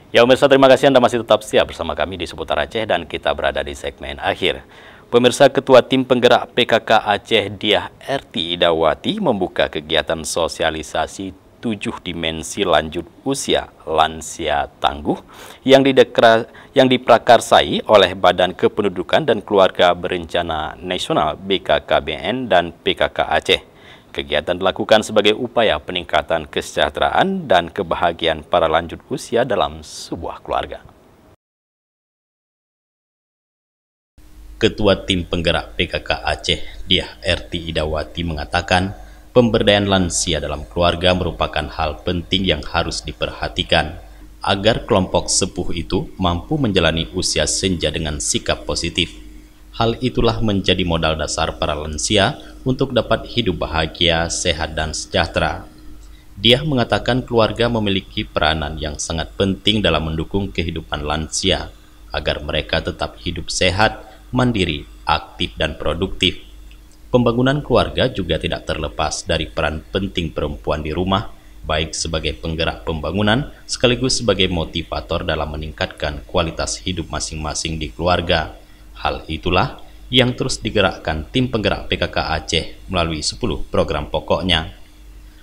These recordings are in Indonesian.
Ya pemirsa, terima kasih Anda masih tetap siap bersama kami di Seputar Aceh dan kita berada di segmen akhir. Pemirsa, Ketua Tim Penggerak PKK Aceh Diah Erti Idawati membuka kegiatan sosialisasi 7 dimensi lanjut usia lansia tangguh yang diprakarsai oleh Badan Kependudukan dan Keluarga Berencana Nasional BKKBN dan PKK Aceh. Kegiatan dilakukan sebagai upaya peningkatan kesejahteraan dan kebahagiaan para lanjut usia dalam sebuah keluarga. Ketua Tim Penggerak PKK Aceh, Diah Erti Idawati mengatakan, pemberdayaan lansia dalam keluarga merupakan hal penting yang harus diperhatikan agar kelompok sepuh itu mampu menjalani usia senja dengan sikap positif. Hal itulah menjadi modal dasar para lansia untuk dapat hidup bahagia, sehat, dan sejahtera. Dia mengatakan keluarga memiliki peranan yang sangat penting dalam mendukung kehidupan lansia, agar mereka tetap hidup sehat, mandiri, aktif, dan produktif. Pembangunan keluarga juga tidak terlepas dari peran penting perempuan di rumah, baik sebagai penggerak pembangunan sekaligus sebagai motivator dalam meningkatkan kualitas hidup masing-masing di keluarga. Hal itulah yang terus digerakkan Tim Penggerak PKK Aceh melalui 10 program pokoknya.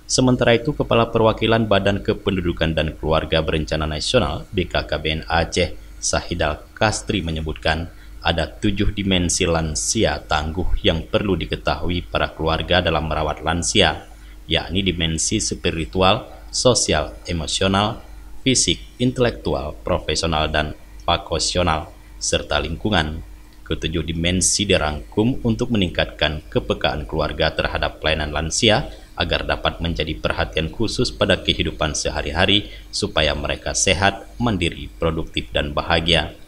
Sementara itu, Kepala Perwakilan Badan Kependudukan dan Keluarga Berencana Nasional BKKBN Aceh, Sahidal Kastri menyebutkan ada 7 dimensi lansia tangguh yang perlu diketahui para keluarga dalam merawat lansia, yakni dimensi spiritual, sosial, emosional, fisik, intelektual, profesional, dan vokasional, serta lingkungan. Ketujuh dimensi dirangkum untuk meningkatkan kepekaan keluarga terhadap pelayanan lansia agar dapat menjadi perhatian khusus pada kehidupan sehari-hari supaya mereka sehat, mandiri, produktif, dan bahagia.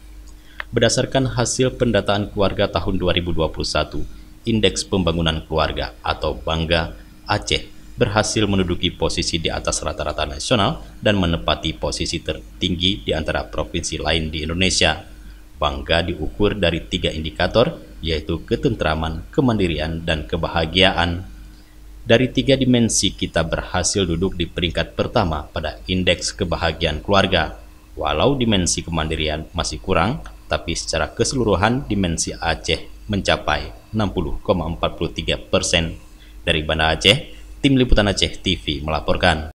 Berdasarkan hasil pendataan keluarga tahun 2021, Indeks Pembangunan Keluarga atau BANGA Aceh berhasil menduduki posisi di atas rata-rata nasional dan menempati posisi tertinggi di antara provinsi lain di Indonesia. Bangga diukur dari 3 indikator, yaitu ketentraman, kemandirian, dan kebahagiaan. Dari 3 dimensi kita berhasil duduk di peringkat pertama pada indeks kebahagiaan keluarga. Walau dimensi kemandirian masih kurang, tapi secara keseluruhan dimensi Aceh mencapai 60,43%. Dari Banda Aceh, Tim Liputan Aceh TV melaporkan.